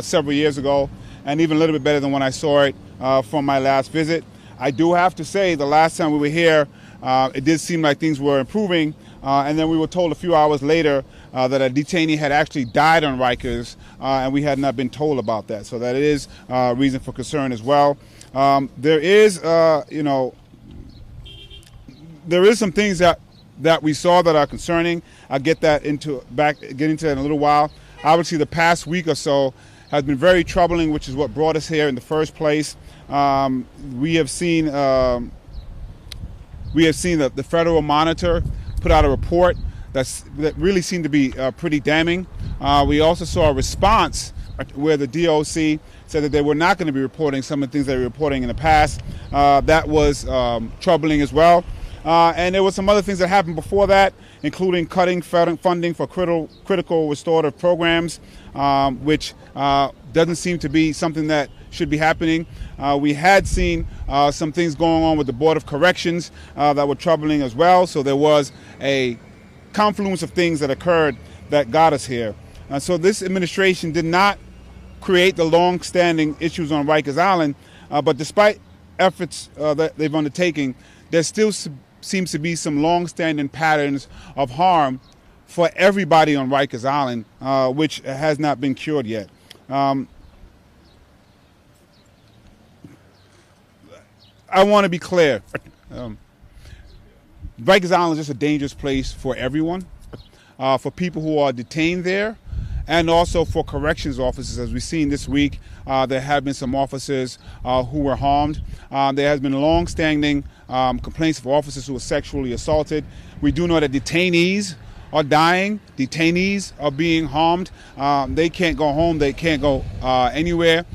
several years ago, and even a little bit better than when I saw it from my last visit. I do have to say, the last time we were here, it did seem like things were improving, and then we were told a few hours later that a detainee had actually died on Rikers, and we had not been told about that. So that is a reason for concern as well. There is, there is some things that we saw that are concerning. I'll get into that in a little while. Obviously, the past week or so has been very troubling, which is what brought us here in the first place. We have seen that the Federal Monitor put out a report that really seemed to be pretty damning. We also saw a response where the DOC said that they were not going to be reporting some of the things they were reporting in the past. That was troubling as well. And there were some other things that happened before that, including cutting funding for critical restorative programs, which doesn't seem to be something that should be happening. We had seen some things going on with the Board of Corrections that were troubling as well. So there was a confluence of things that occurred that got us here. So this administration did not create the long-standing issues on Rikers Island, but despite efforts that they've undertaken, there still seems to be some long-standing patterns of harm for everybody on Rikers Island, which has not been cured yet. I want to be clear. Rikers Island is just a dangerous place for everyone, for people who are detained there, and also for corrections officers. As we've seen this week, there have been some officers who were harmed. There has been long-standing complaints of officers who were sexually assaulted. We do know that detainees are dying. Detainees are being harmed. They can't go home. They can't go anywhere.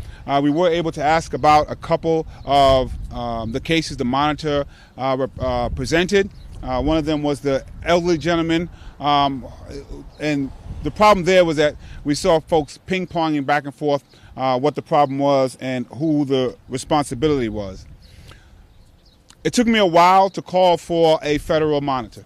We were able to ask about a couple of the cases the Monitor presented. One of them was the elderly gentleman, and the problem there was that we saw folks ping-ponging back and forth what the problem was and who the responsibility was. It took me a while to call for a federal monitor,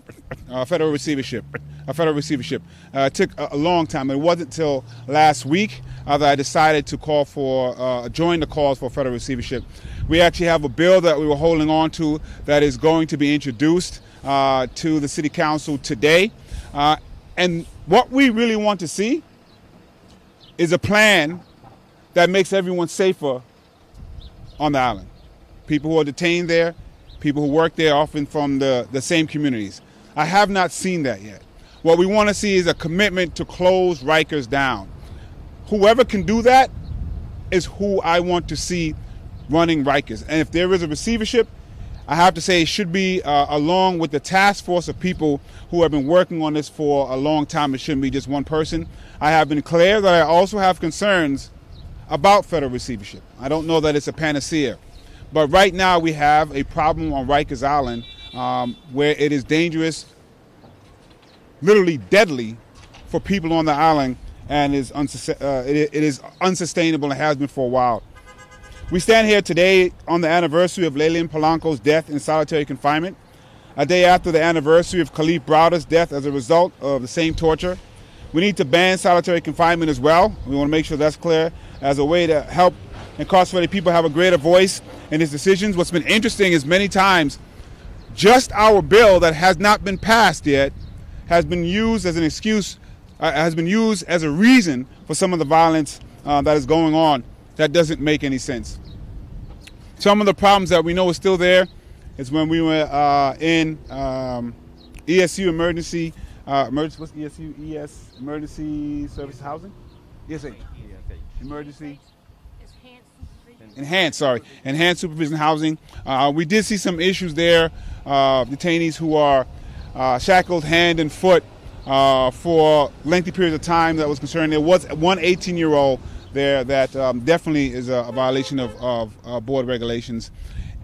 a federal receivership. It took a long time. It wasn't until last week that I decided to call for, join the calls for federal receivership. We actually have a bill that we were holding on to that is going to be introduced to the City Council today. And what we really want to see is a plan that makes everyone safer on the island. People who are detained there, people who work there, often from the same communities. I have not seen that yet. What we want to see is a commitment to close Rikers down. Whoever can do that is who I want to see running Rikers. And if there is a receivership, I have to say it should be along with the task force of people who have been working on this for a long time. It shouldn't be just one person. I have been clear that I also have concerns about federal receivership. I don't know that it's a panacea. But right now we have a problem on Rikers Island where it is dangerous, literally deadly, for people on the island, and it is unsustainable and has been for a while. We stand here today on the anniversary of Lelian Polanco's death in solitary confinement, a day after the anniversary of Khalif Browder's death as a result of the same torture. We need to ban solitary confinement as well. We want to make sure that's clear, as a way to help incarcerated people have a greater voice in his decisions. What's been interesting is many times just our bill that has not been passed yet has been used as an excuse, has been used as a reason for some of the violence that is going on. That doesn't make any sense. Some of the problems that we know are still there is when we were in ESU emergency, what's ESU? ES, Emergency Service Housing? ESA. Emergency. Enhanced supervision housing. We did see some issues there, detainees who are shackled hand and foot for lengthy periods of time that was concerning. There was one 18-year-old there that definitely is a violation of board regulations.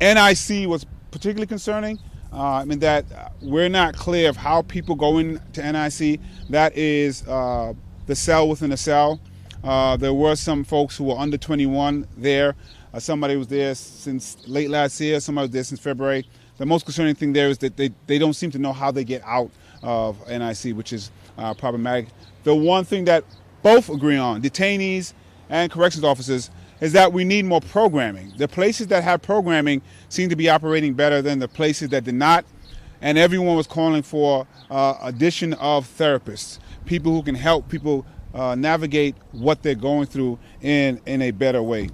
NIC was particularly concerning in that we're not clear of how people go into NIC. That is the cell within a cell. There were some folks who were under 21 there. Somebody was there since late last year. Somebody was there since February. The most concerning thing there is that they don't seem to know how they get out of NIC, which is problematic. The one thing that both agree on, detainees and corrections officers is that we need more programming. The places that have programming seem to be operating better than the places that did not, and everyone was calling for addition of therapists, people who can help people navigate what they're going through in a better way.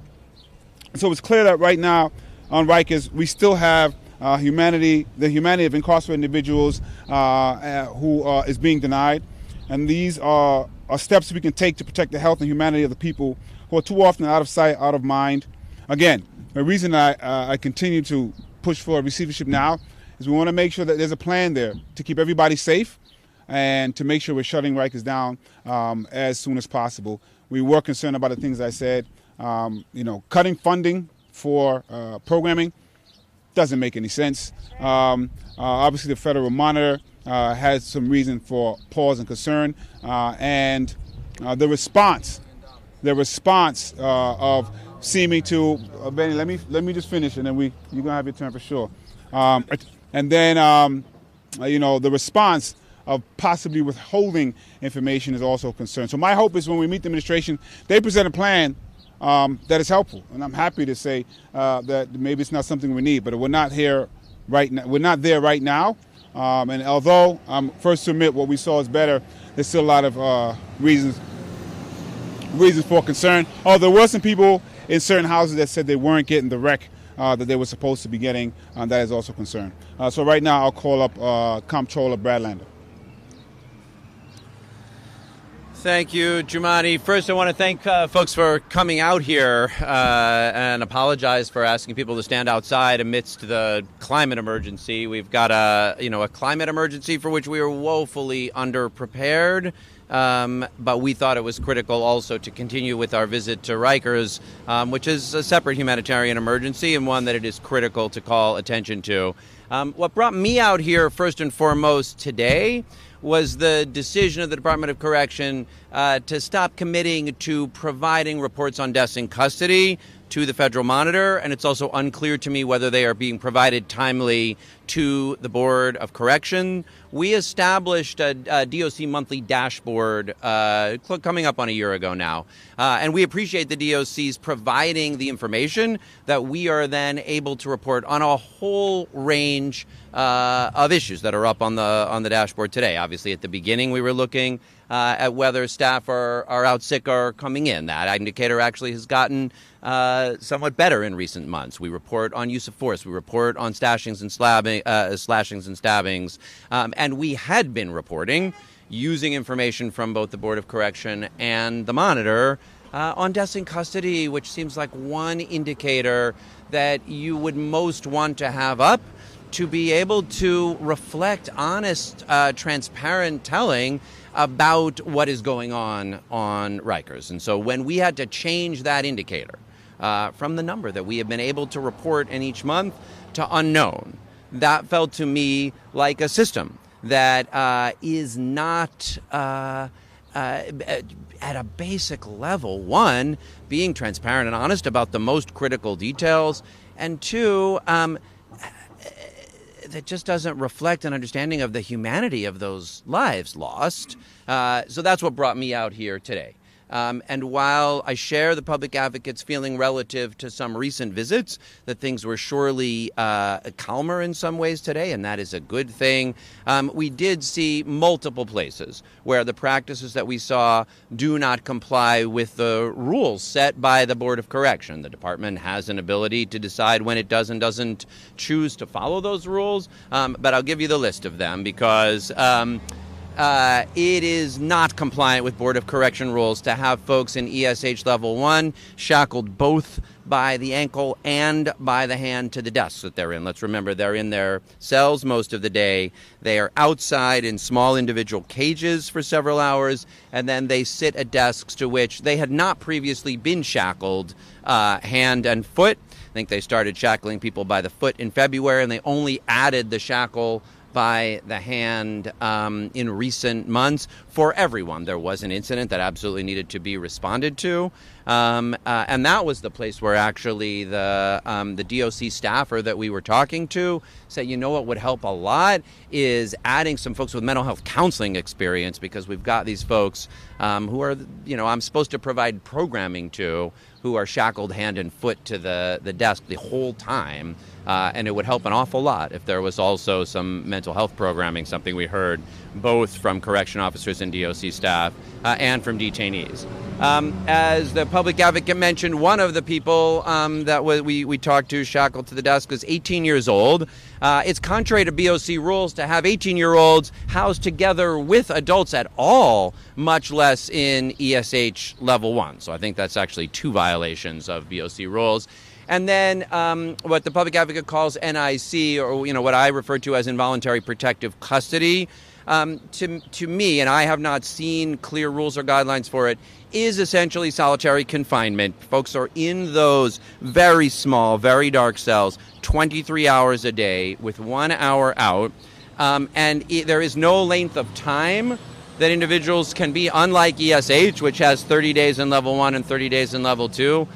So it's clear that right now on Rikers, we still have the humanity of incarcerated individuals who is being denied. And these are steps we can take to protect the health and humanity of the people who are too often out of sight, out of mind. Again, the reason I continue to push for receivership now is we want to make sure that there's a plan there to keep everybody safe and to make sure we're shutting Rikers down as soon as possible. We were concerned about the things I said. Cutting funding for programming doesn't make any sense. Obviously, the federal monitor has some reason for pause and concern, and the response of seeming to Benny. Let me just finish, and then you're gonna have your turn for sure. And then the response of possibly withholding information is also a concern. So my hope is when we meet the administration, they present a plan that is helpful, and I'm happy to say that maybe it's not something we need, but we're not here right now. We're not there right now, and although I'm first to admit what we saw is better, there's still a lot of reasons for concern. Oh, there were some people in certain houses that said they weren't getting the rec that they were supposed to be getting. That is also a concern. So right now, I'll call up Comptroller Brad Lander. Thank you, Jumani. First, I want to thank folks for coming out here and apologize for asking people to stand outside amidst the climate emergency. We've got a climate emergency for which we are woefully underprepared, but we thought it was critical also to continue with our visit to Rikers, which is a separate humanitarian emergency and one that it is critical to call attention to. What brought me out here first and foremost today was the decision of the Department of Correction to stop committing to providing reports on deaths in custody to the Federal Monitor, and it's also unclear to me whether they are being provided timely to the Board of Correction. We established a DOC monthly dashboard coming up on a year ago now, and we appreciate the DOC's providing the information that we are then able to report on a whole range of issues that are up on the dashboard today. Obviously, at the beginning, we were looking at whether staff are out sick or coming in. That indicator actually has gotten somewhat better in recent months. We report on use of force. We report on slashings and stabbings. And we had been reporting, using information from both the Board of Correction and the Monitor, on deaths in custody, which seems like one indicator that you would most want to have up to be able to reflect honest, transparent telling about what is going on Rikers. And so when we had to change that indicator from the number that we have been able to report in each month to unknown, that felt to me like a system that is not at a basic level, one, being transparent and honest about the most critical details, and two, that just doesn't reflect an understanding of the humanity of those lives lost. So that's what brought me out here today. And while I share the public advocate's feeling relative to some recent visits, that things were surely calmer in some ways today, and that is a good thing, we did see multiple places where the practices that we saw do not comply with the rules set by the Board of Correction. The department has an ability to decide when it does and doesn't choose to follow those rules, but I'll give you the list of them because it is not compliant with Board of Correction rules to have folks in ESH Level 1 shackled both by the ankle and by the hand to the desks that they're in. Let's remember, they're in their cells most of the day. They are outside in small individual cages for several hours, and then they sit at desks to which they had not previously been shackled hand and foot. I think they started shackling people by the foot in February, and they only added the shackle by the hand in recent months for everyone. There was an incident that absolutely needed to be responded to. And that was the place where actually the DOC staffer that we were talking to said, you know what would help a lot is adding some folks with mental health counseling experience, because we've got these folks who are, I'm supposed to provide programming to, who are shackled hand and foot to the desk the whole time. And it would help an awful lot if there was also some mental health programming, something we heard both from correction officers and DOC staff and from detainees. As the public advocate mentioned, one of the people that we talked to shackled to the desk was 18 years old. It's contrary to BOC rules to have 18-year-olds housed together with adults at all, much less in ESH level 1. So I think that's actually 2 violations of BOC rules. And then what the public advocate calls NIC, or what I refer to as involuntary protective custody, to me, and I have not seen clear rules or guidelines for it, is essentially solitary confinement. Folks are in those very small, very dark cells, 23 hours a day with 1 hour out, and there is no length of time that individuals can be, unlike ESH, which has 30 days in level 1 and 30 days in level 2.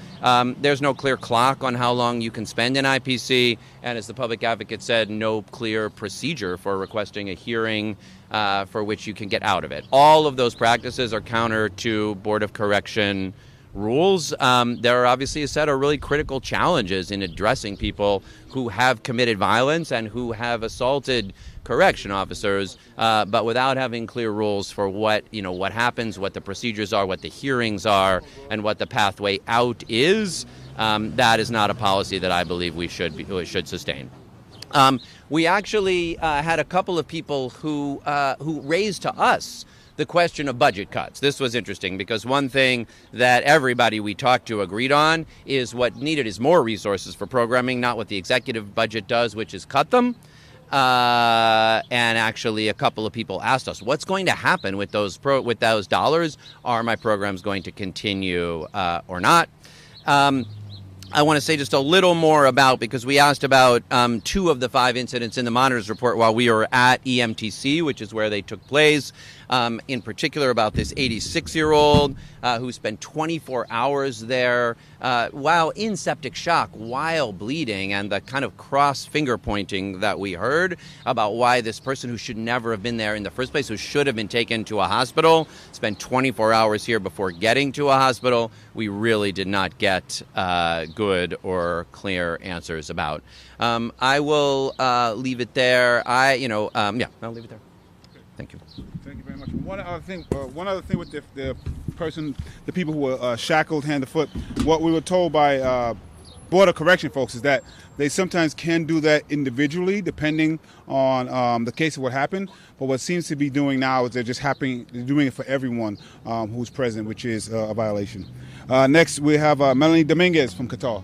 There's no clear clock on how long you can spend in IPC, and as the public advocate said, no clear procedure for requesting a hearing for which you can get out of it. All of those practices are counter to Board of Correction rules. There are obviously a set of really critical challenges in addressing people who have committed violence and who have assaulted correction officers, but without having clear rules for what happens, what the procedures are, what the hearings are, and what the pathway out is. That is not a policy that I believe we should sustain. We actually had a couple of people who raised to us the question of budget cuts. This was interesting because one thing that everybody we talked to agreed on is what needed is more resources for programming, not what the executive budget does, which is cut them. And actually a couple of people asked us, what's going to happen with those dollars? Are my programs going to continue or not? I want to say just a little more about, because we asked about 2 of the 5 incidents in the monitor's report while we were at EMTC, which is where they took place. In particular about this 86-year-old who spent 24 hours there while in septic shock, while bleeding, and the kind of cross finger pointing that we heard about why this person who should never have been there in the first place, who should have been taken to a hospital, spent 24 hours here before getting to a hospital, we really did not get good or clear answers about. I will leave it there. I'll leave it there. Thank you. Thank you very much. One other thing with the people who were shackled hand to foot, what we were told by Board of Correction folks is that they sometimes can do that individually depending on the case of what happened. But what seems to be doing now is they're doing it for everyone who's present, which is a violation. Next, we have Melanie Dominguez from Qatar.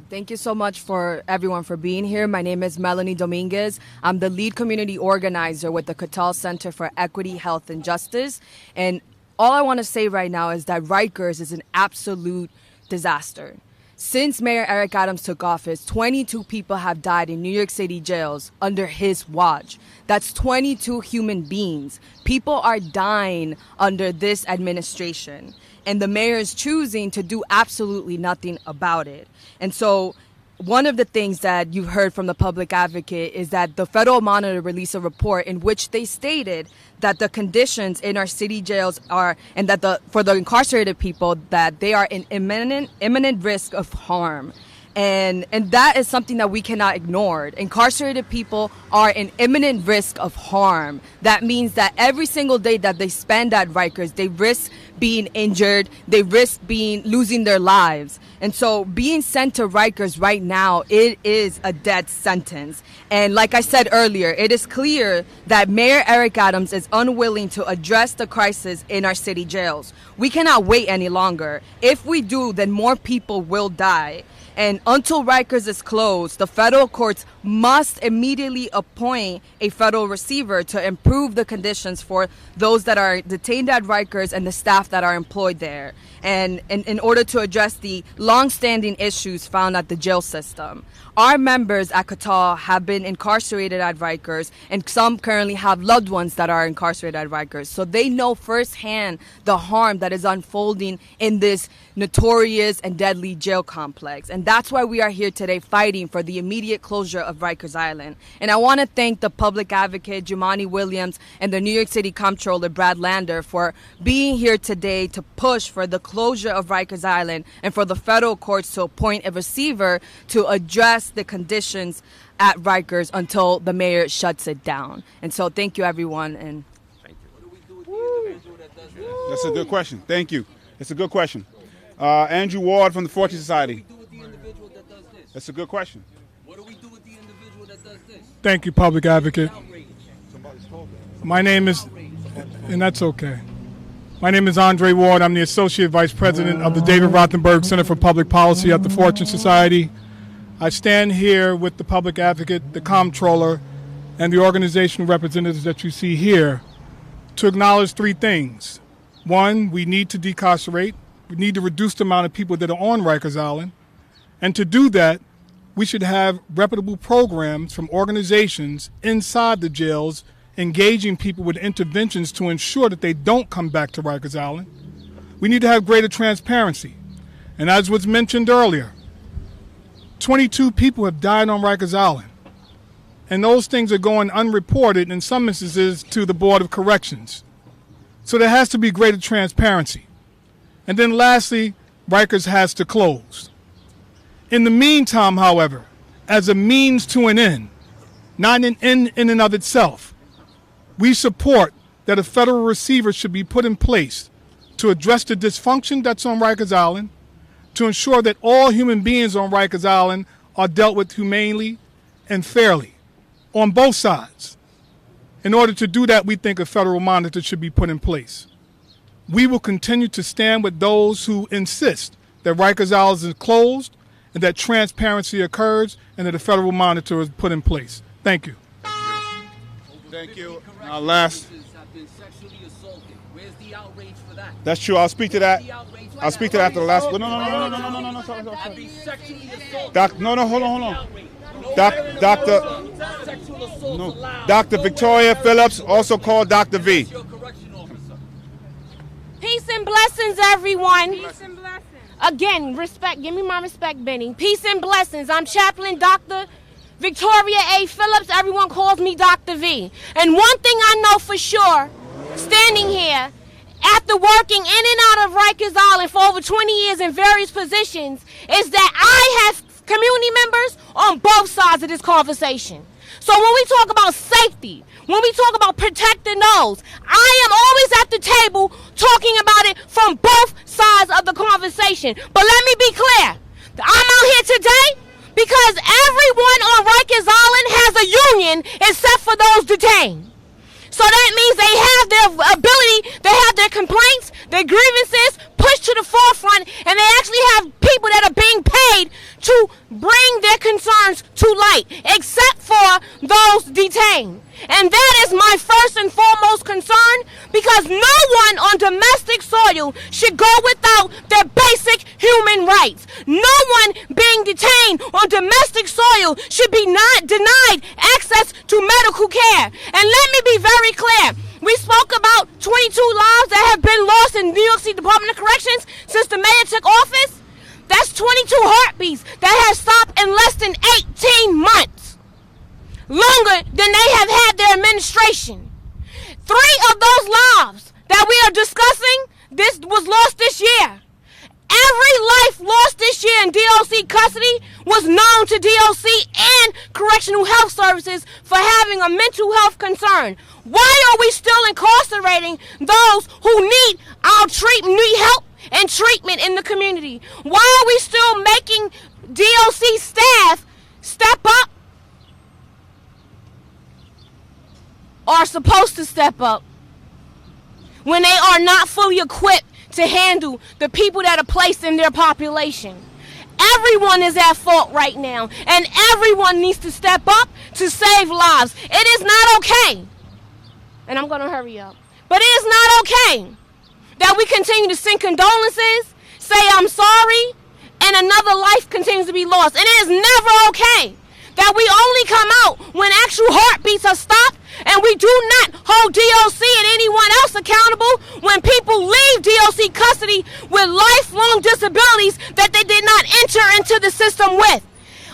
Thank you so much for everyone for being here. My name is Melanie Dominguez. I'm the lead community organizer with the Qatar Center for Equity, Health, and Justice. And all I want to say right now is that Rikers is an absolute disaster. Since Mayor Eric Adams took office, 22 people have died in New York City jails under his watch. That's 22 human beings. People are dying under this administration. And the mayor is choosing to do absolutely nothing about it. And so one of the things that you heard from the public advocate is that the federal monitor released a report in which they stated that the conditions in our city jails are, and that for the incarcerated people, that they are in imminent risk of harm. And that is something that we cannot ignore. Incarcerated people are in imminent risk of harm. That means that every single day that they spend at Rikers, they risk being injured, they risk losing their lives. And so being sent to Rikers right now, it is a death sentence. And like I said earlier, it is clear that Mayor Eric Adams is unwilling to address the crisis in our city jails. We cannot wait any longer. If we do, then more people will die. And until Rikers is closed, the federal courts must immediately appoint a federal receiver to improve the conditions for those that are detained at Rikers and the staff that are employed there, and in order to address the long-standing issues found at the jail system. Our members at Qatar have been incarcerated at Rikers, and some currently have loved ones that are incarcerated at Rikers. So they know firsthand the harm that is unfolding in this notorious and deadly jail complex. And that's why we are here today fighting for the immediate closure of Rikers Island. And I want to thank the public advocate, Jumaane Williams, and the New York City Comptroller, Brad Lander, for being here today to push for the closure of Rikers Island and for the federal courts to appoint a receiver to address the conditions at Rikers until the mayor shuts it down. And so thank you, everyone. And Thank you. What do we do with the individual that does this? That's a good question. Thank you. It's a good question. Andrew Ward from the Fortune Society. What do we do with the individual that does this? That's a good question. What do we do with the individual that does this? Thank you, public advocate. Outrage. My name is, and that's okay. My name is Andre Ward. I'm the Associate Vice President of the David Rothenberg Center for Public Policy at the Fortune Society. I stand here with the public advocate, the Comptroller, and the organizational representatives that you see here to acknowledge three things. One, we need to decarcerate. We need to reduce the amount of people that are on Rikers Island. And to do that, we should have reputable programs from organizations inside the jails engaging people with interventions to ensure that they don't come back to Rikers Island. We need to have greater transparency. And as was mentioned earlier, 22 people have died on Rikers Island. And those things are going unreported in some instances to the Board of Corrections. So there has to be greater transparency. And then lastly, Rikers has to close. In the meantime, however, as a means to an end, not an end in and of itself, we support that a federal receiver should be put in place to address the dysfunction that's on Rikers Island, to ensure that all human beings on Rikers Island are dealt with humanely and fairly on both sides. In order to do that, we think a federal monitor should be put in place. We will continue to stand with those who insist that Rikers Island is closed and that transparency occurs and that a federal monitor is put in place. Thank you. Thank you. Last. Have been sexually assaulted. Where's the outrage for that? That's true. I'll speak to that. The outrage for I'll speak to that after the last. No, Have sorry. been sexually assaulted. Hold on. Sexual assault No. allowed. Dr. Victoria Phillips, also called Dr. V. Your correction officer. Peace and blessings, everyone. Peace and blessings. Again, respect. Give me my respect, Benny. Peace and blessings. I'm Chaplain Dr. Victoria A. Phillips. Everyone calls me Dr. V. And one thing I know for sure, standing here, after working in and out of Rikers Island for over 20 years in various positions, is that I have community members on both sides of this conversation. So when we talk about safety, when we talk about protecting those, I am always at the table talking about it from both sides of the conversation. But let me be clear. I'm out here today because everyone on Rikers Island has a union except for those detained. So that means they have their ability, they have their complaints, their grievances pushed to the forefront, and they actually have people that are being paid to bring their concerns to light, except for those detained. And that is my first and foremost concern, because no one on domestic soil should go without their basic human rights. No one being detained on domestic soil should be not denied access to medical care. And let me be very clear. We spoke about 22 lives that have been lost in New York City Department of Corrections since the mayor took office. That's 22 heartbeats that have stopped in less than 18 months. Longer than they have had their administration. 3 of those lives that we are discussing, this was lost this year. Every life lost this year in DOC custody was known to DOC and Correctional Health Services for having a mental health concern. Why are we still incarcerating those who need our treatment, need help and treatment in the community? Why are we still making DOC staff step up, are supposed to step up, when they are not fully equipped to handle the people that are placed in their population? Everyone is at fault right now, and everyone needs to step up to save lives. It is not okay, and I'm going to hurry up, but it is not okay that we continue to send condolences, say I'm sorry, and another life continues to be lost. And it is never okay that we only come out when actual heartbeats are stopped, and we do not hold DOC and anyone else accountable when people leave DOC custody with lifelong disabilities that they did not enter into the system with.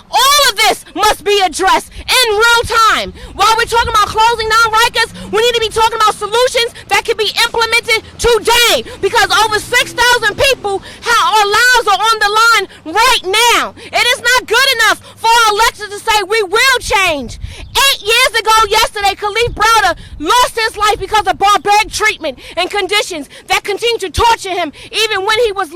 All of this must be addressed in real time. While we're talking about closing down Rikers, we need to be talking about solutions that can be implemented today, because over 6,000 people, our lives are on the line right now. It is not good enough for our electors to say we will change. 8 years ago yesterday, Khalif Browder lost his life because of barbaric treatment and conditions that continue to torture him even when he was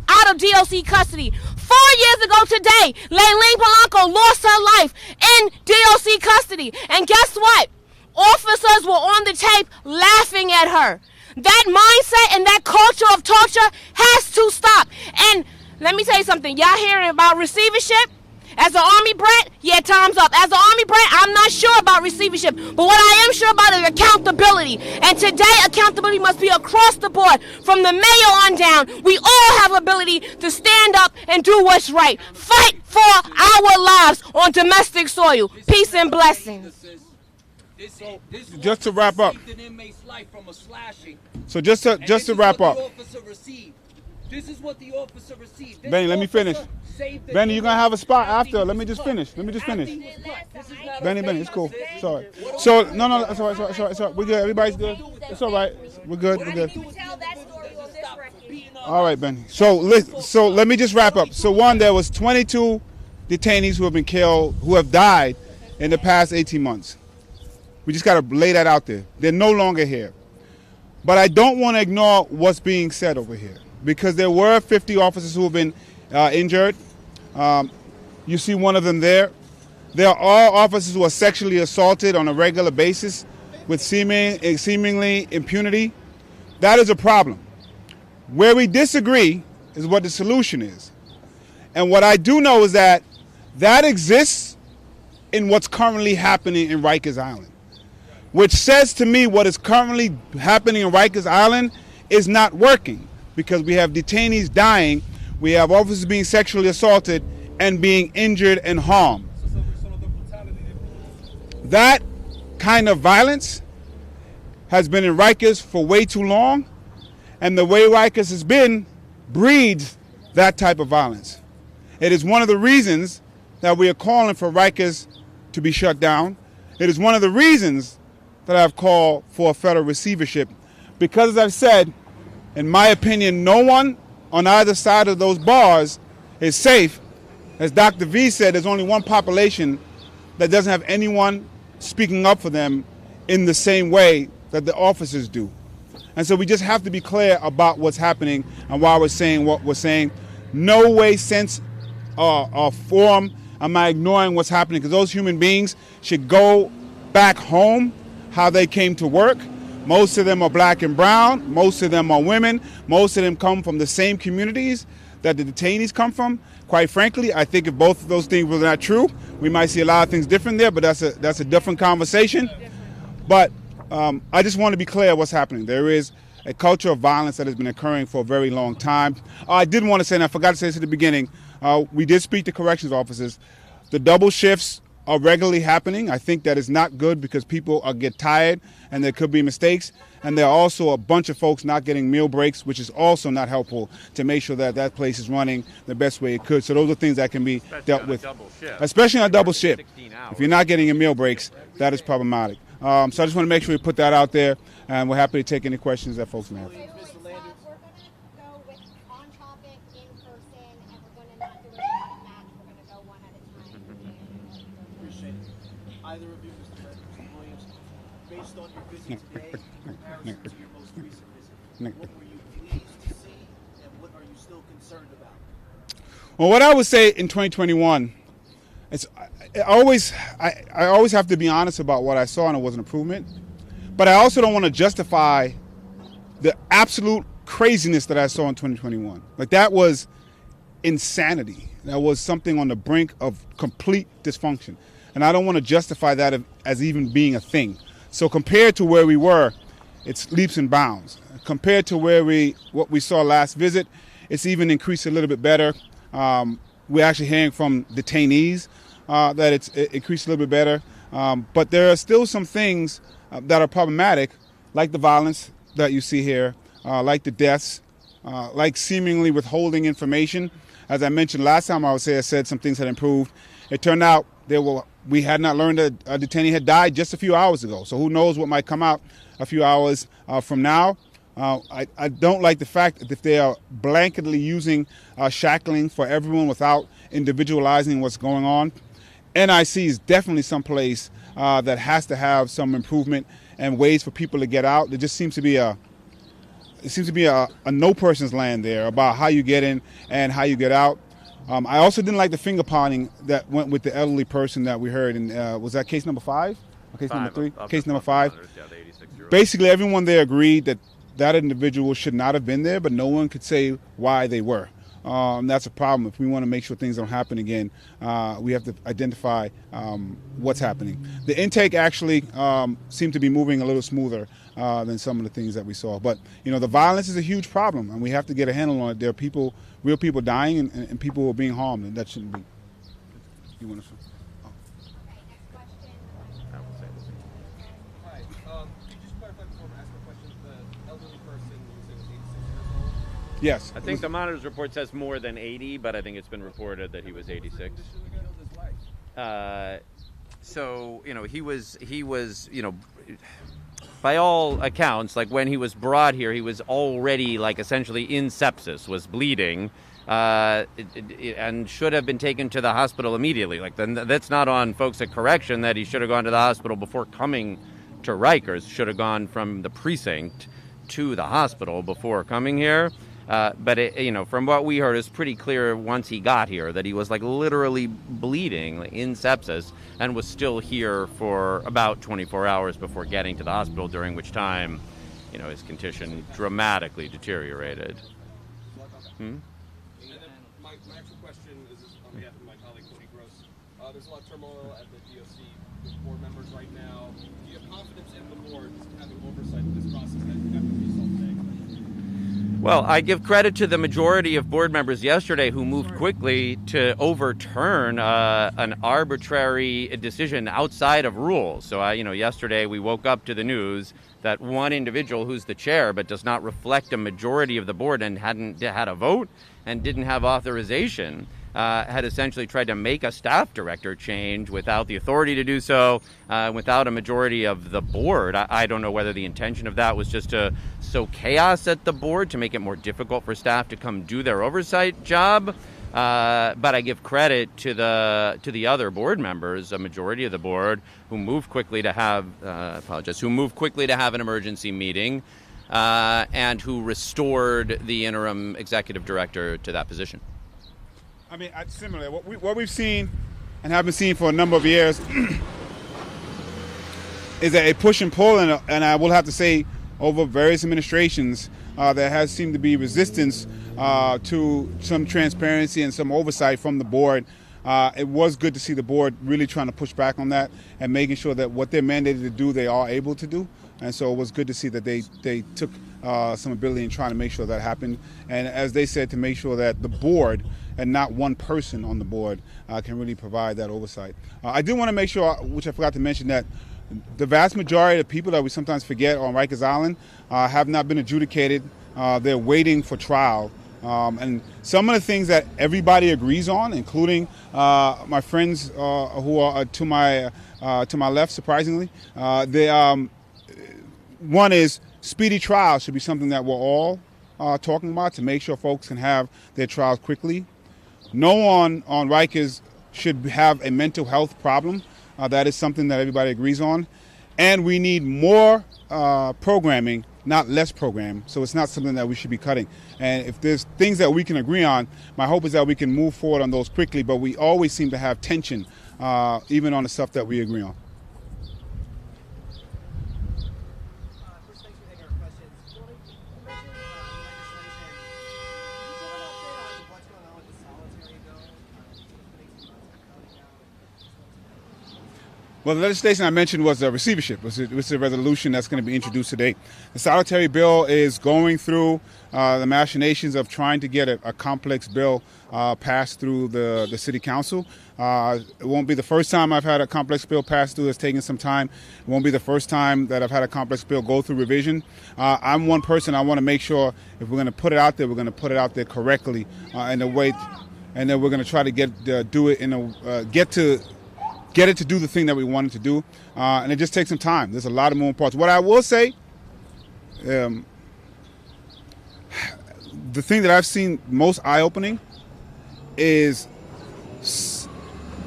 out of DOC custody. 4 years ago today, Layleen Polanco lost her life in DOC custody. And guess what? Officers were on the tape laughing at her. That mindset and that culture of torture has to stop. And let me tell you something. Y'all hearing about receivership? As an Army brat, yeah, time's up. As an Army brat, I'm not sure about receivership. But what I am sure about is accountability. And today, accountability must be across the board. From the mayor on down, we all have ability to stand up and do what's right. Fight for our lives on domestic soil. Peace and blessings. Just to wrap up. So just to wrap up. This is what the officer received. Benny, let me finish. Benny, you're going to have a spot after. Let me just finish. Benny, it's cool. Sorry. So, no, it's all right. We're good. Everybody's good. It's all right. We're good. All right, Benny. So let me just wrap up. So, one, there was 22 detainees who have been killed, who have died in the past 18 months. We just got to lay that out there. They're no longer here. But I don't want to ignore what's being said over here, because there were 50 officers who have been injured. You see one of them there. There are all officers who are sexually assaulted on a regular basis with seemingly impunity. That is a problem. Where we disagree is what the solution is. And what I do know is that exists in what's currently happening in Rikers Island, which says to me what is currently happening in Rikers Island is not working, because we have detainees dying, we have officers being sexually assaulted and being injured and harmed. That kind of violence has been in Rikers for way too long, and the way Rikers has been breeds that type of violence. It is one of the reasons that we are calling for Rikers to be shut down. It is one of the reasons that I've called for a federal receivership, because, as I've said, in my opinion, no one on either side of those bars is safe. As Dr. V said, there's only one population that doesn't have anyone speaking up for them in the same way that the officers do. And so we just have to be clear about what's happening and why we're saying what we're saying. No way, sense, or form am I ignoring what's happening, because those human beings should go back home how they came to work. Most of them are black and brown. Most of them are women. Most of them come from the same communities that the detainees come from. Quite frankly, I think if both of those things were not true, we might see a lot of things different there, but that's a different conversation. But I just want to be clear what's happening. There is a culture of violence that has been occurring for a very long time. I did want to say, and I forgot to say this at the beginning, we did speak to corrections officers. The double shifts are regularly happening. I think that is not good, because people get tired and there could be mistakes. And there are also a bunch of folks not getting meal breaks, which is also not helpful to make sure that that place is running the best way it could. So those are things that can be dealt with. Especially on a double shift. If you're not getting your meal breaks, that is problematic. So I just want to make sure we put that out there, and we're happy to take any questions that folks may have. Either of you, Mr. Williams, based on your visit today, to your most recent visit, what were you pleased to see, and what are you still concerned about? Well, what I would say in 2021, I always have to be honest about what I saw, and it was an improvement. But I also don't want to justify the absolute craziness that I saw in 2021. Like, that was insanity. That was something on the brink of complete dysfunction. And I don't want to justify that as even being a thing. So compared to where we were, it's leaps and bounds. Compared to what we saw last visit, it's even increased a little bit better. We're actually hearing from detainees that it's increased a little bit better. But there are still some things that are problematic, like the violence that you see here, like the deaths, like seemingly withholding information. As I mentioned last time I was here, I said some things had improved. It turned out we had not learned that a detainee had died just a few hours ago. So who knows what might come out a few hours from now. I don't like the fact that if they are blanketly using shackling for everyone without individualizing what's going on. NIC is definitely someplace that has to have some improvement and ways for people to get out. There just seems to be a no person's land there about how you get in and how you get out. I also didn't like the finger pounding that went with the elderly person that we heard. And was that case number 5? Or case number 3? Case number 5. Basically, everyone there agreed that individual should not have been there, but no one could say why they were. That's a problem. If we want to make sure things don't happen again, we have to identify what's happening. The intake actually seemed to be moving a little smoother than some of the things that we saw. But, the violence is a huge problem, and we have to get a handle on it. There are real people dying and people who are being harmed, and that shouldn't be. You want to? Hi. Could you just clarify before I ask the question? The elderly person you said was 86 years old? Yes. I think the monitor's report says more than 80, but I think it's been reported that he was 86. So he was by all accounts, like when he was brought here, he was already essentially in sepsis, was bleeding, and should have been taken to the hospital immediately. That's not on folks at correction that he should have gone to the hospital before coming to Rikers. Should have gone from the precinct to the hospital before coming here. But from what we heard, it's pretty clear once he got here that he was literally bleeding in sepsis and was still here for about 24 hours before getting to the hospital, during which time, his condition dramatically deteriorated. And then my actual question is on behalf of my colleague, Cody Gross. There's a lot of turmoil at the DOC with board members right now. Do you have confidence in the board having oversight of this process that you have to resolve today? Well, I give credit to the majority of board members yesterday who moved quickly to overturn an arbitrary decision outside of rules. So, yesterday we woke up to the news that one individual who's the chair but does not reflect a majority of the board and hadn't had a vote and didn't have authorization had essentially tried to make a staff director change without the authority to do so, without a majority of the board. I don't know whether the intention of that was just to sow chaos at the board to make it more difficult for staff to come do their oversight job. But I give credit to the other board members, a majority of the board, who moved quickly to have an emergency meeting, and who restored the interim executive director to that position. I mean, similarly, what we've seen and have been seeing for a number of years is a push and pull, and I will have to say, over various administrations, there has seemed to be resistance to some transparency and some oversight from the board. It was good to see the board really trying to push back on that and making sure that what they're mandated to do, they are able to do. And so it was good to see that they took some ability in trying to make sure that happened. And as they said, to make sure that the board and not one person on the board can really provide that oversight. I do want to make sure, which I forgot to mention, that the vast majority of people that we sometimes forget on Rikers Island have not been adjudicated. They're waiting for trial. And some of the things that everybody agrees on, including my friends who are to my left, surprisingly, one is speedy trial should be something that we're all talking about to make sure folks can have their trials quickly. No one on Rikers should have a mental health problem. That is something that everybody agrees on. And we need more programming, not less program. So it's not something that we should be cutting. And if there's things that we can agree on, my hope is that we can move forward on those quickly. But we always seem to have tension, even on the stuff that we agree on. First, thanks for taking our questions. You mentioned legislation. Can you give an update on what's going on with the Well, the legislation I mentioned was the receivership. It was a resolution that's going to be introduced today. The solitary bill is going through the machinations of trying to get a complex bill passed through the city council. It won't be the first time I've had a complex bill passed through. It's taken some time. It won't be the first time that I've had a complex bill go through revision. I'm one person. I want to make sure if we're going to put it out there, we're going to put it out there correctly in a way, and then we're going to try to do it in a get it to do the thing that we want it to do, and it just takes some time. There's a lot of moving parts. What I will say, the thing that I've seen most eye-opening is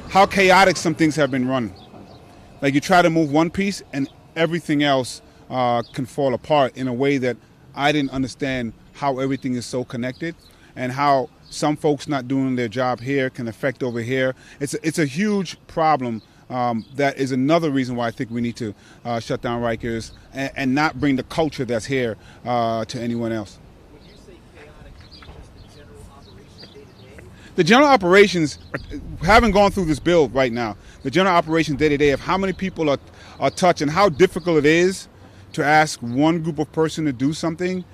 how chaotic some things have been run. Like you try to move one piece and everything else can fall apart in a way that I didn't understand how everything is so connected and how some folks not doing their job here can affect over here. It's a huge problem. That is another reason why I think we need to shut down Rikers and not bring the culture that's here to anyone else. When you say chaotic, you mean just the general operation day to day? The general operations, having gone through this bill right now, the general operations day to day of how many people are touched and how difficult it is to ask one group of person to do something,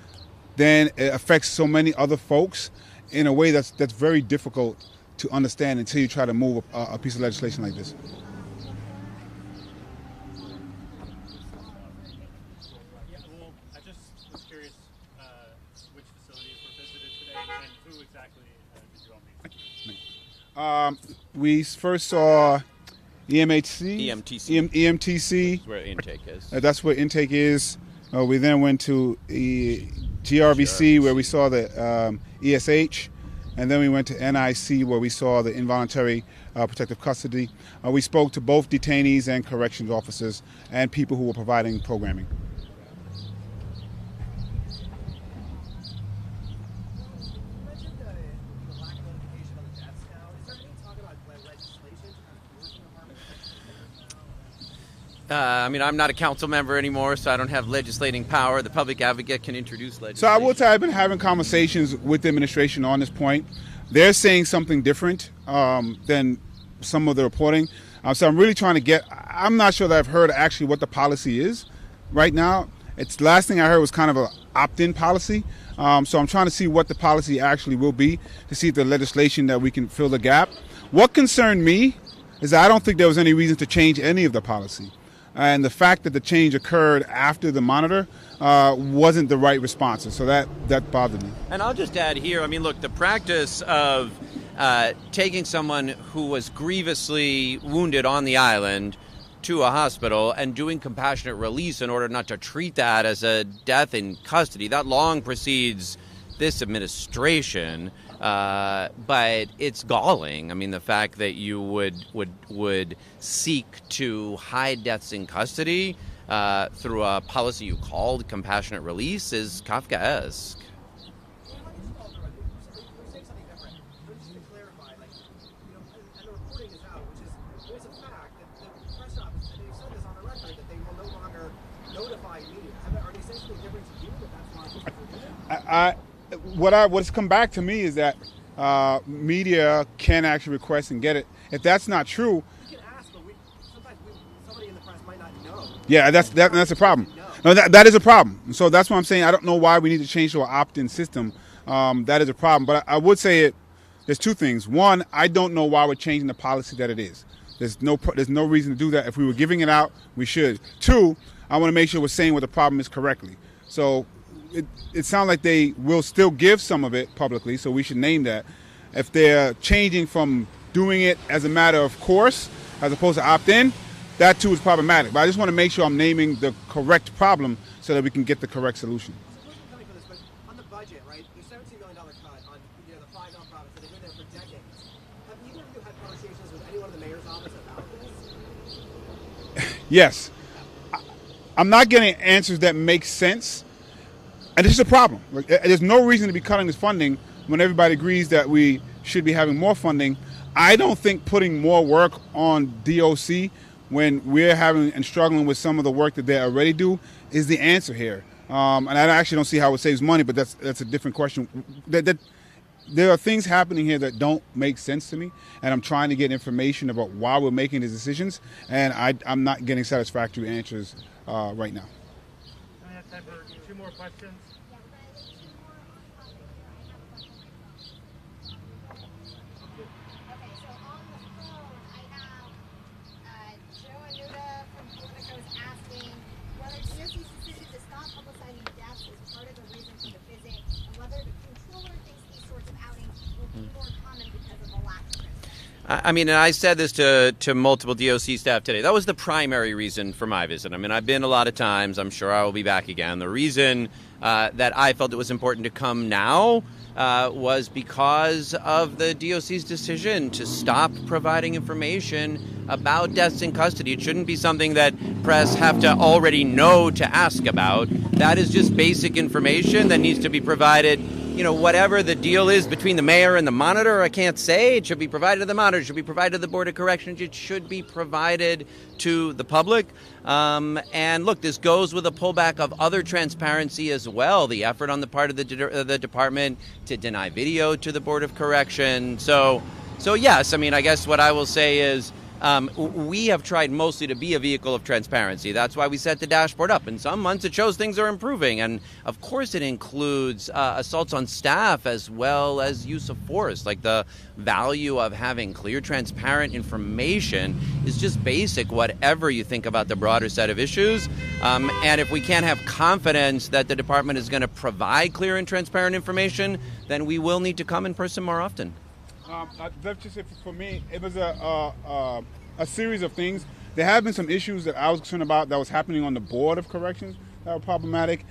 then it affects so many other folks in a way that's very difficult to understand until you try to move a piece of legislation like this. Yeah, well, I just was curious which facilities were visited today and who exactly did you all meet? We first saw EMTC. EMTC. Where intake is. That's where intake is. We then went to GRVC where we saw the ESH, and then we went to NIC where we saw the involuntary protective custody. We spoke to both detainees and corrections officers and people who were providing programming. You mentioned the lack of notification on the deaths now. Is there any talk about legislation to kind of force the department? I'm not a council member anymore, so I don't have legislating power. The public advocate can introduce legislation. So I will tell you, I've been having conversations with the administration on this point. They're saying something different than some of the reporting. So I'm really trying to I'm not sure that I've heard actually what the policy is right now. It's last thing I heard was kind of an opt-in policy. So I'm trying to see what the policy actually will be to see if the legislation that we can fill the gap. What concerned me is that I don't think there was any reason to change any of the policy. And the fact that the change occurred after the monitor wasn't the right response. And so that bothered me. And I'll just add here, look, the practice of taking someone who was grievously wounded on the island to a hospital and doing compassionate release in order not to treat that as a death in custody, that long precedes this administration. But it's galling. The fact that you would seek to hide deaths in custody through a policy you called compassionate release is Kafkaesque. What's come back to me is that media can actually request and get it. If that's not true, You can ask, but sometimes somebody in the press might not know. yeah, that's a problem. No, that is a problem. So that's what I'm saying. I don't know why we need to change to an opt-in system. That is a problem. But I would say there's two things. One, I don't know why we're changing the policy that it is. There's no reason to do that. If we were giving it out, we should. Two, I want to make sure we're saying what the problem is correctly. So it sounds like they will still give some of it publicly, so we should name that. If they're changing from doing it as a matter of course as opposed to opt-in, that too is problematic. But I just want to make sure I'm naming the correct problem so that we can get the correct solution. Coming for this, but on the budget, right? There's $17 million cut on the 5 nonprofits that have been there for decades. Have either of you had conversations with anyone in the mayor's office about this? Yes. I'm not getting answers that make sense. And this is a problem. There's no reason to be cutting this funding when everybody agrees that we should be having more funding. I don't think putting more work on DOC when we're having and struggling with some of the work that they already do is the answer here. And I actually don't see how it saves money, but that's a different question. there are things happening here that don't make sense to me, and I'm trying to get information about why we're making these decisions, and I'm not getting satisfactory answers right now. I have time for 2 more questions. I mean, and I said this to multiple DOC staff today. That was the primary reason for my visit. I mean, I've been a lot of times. I'm sure I will be back again. The reason that I felt it was important to come now was because of the DOC's decision to stop providing information about deaths in custody. It shouldn't be something that press have to already know to ask about. That is just basic information that needs to be provided. You know, whatever the deal is between the mayor and the monitor, I can't say. It should be provided to the monitor. It should be provided to the Board of Corrections. It should be provided to the public. And look, this goes with a pullback of other transparency as well. The effort on the part of the department to deny video to the Board of Correction. So yes, I mean, I guess what I will say is we have tried mostly to be a vehicle of transparency. That's why we set the dashboard up. In some months, it shows things are improving. And, of course, it includes assaults on staff as well as use of force. Like, the value of having clear, transparent information is just basic, whatever you think about the broader set of issues. And if we can't have confidence that the department is going to provide clear and transparent information, then we will need to come in person more often. Let's just say for me, it was a series of things. There have been some issues that I was concerned about that was happening on the Board of Corrections that were problematic.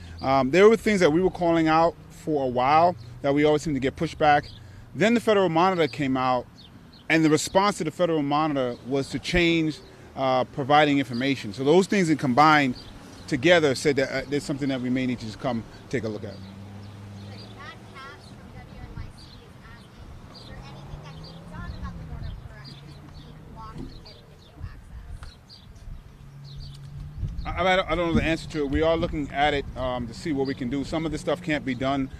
There were things that we were calling out for a while that we always seemed to get pushback. Then the Federal Monitor came out, and the response to the Federal Monitor was to change providing information. So those things combined together said that there's something that we may need to just come take a look at. I don't know the answer to it. We are looking at it to see what we can do. Some of the stuff can't be done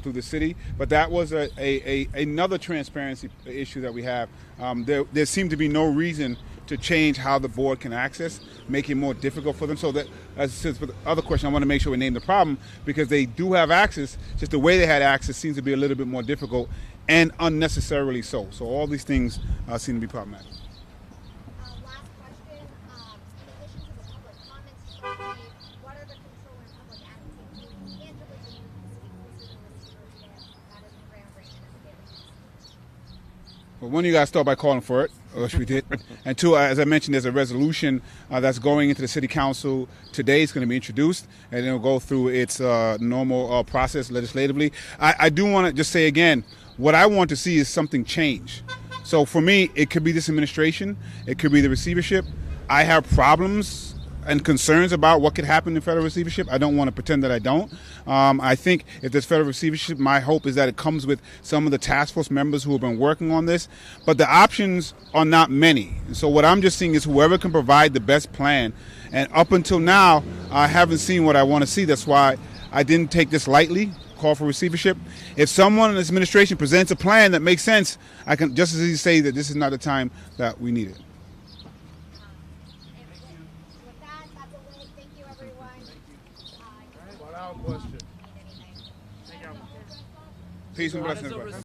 through the city, but that was another transparency issue that we have. There seemed to be no reason to change how the board can access, make it more difficult for them. So that, as for the other question, I want to make sure we name the problem, because they do have access, just the way they had access seems to be a little bit more difficult and unnecessarily so. So all these things seem to be problematic. Well, one, you guys start by calling for it, which we did. And two, as I mentioned, there's a resolution that's going into the City Council today. It's going to be introduced, and it'll go through its normal process legislatively. I do want to just say again, what I want to see is something change. So for me, it could be this administration. It could be the receivership. I have problems and concerns about what could happen in federal receivership. I don't want to pretend that I don't. I think if there's federal receivership, my hope is that it comes with some of the task force members who have been working on this. But the options are not many. So what I'm just seeing is whoever can provide the best plan. And up until now, I haven't seen what I want to see. That's why I didn't take this lightly, call for receivership. If someone in this administration presents a plan that makes sense, I can just as easily say that this is not the time that we need it. Peace and blessings.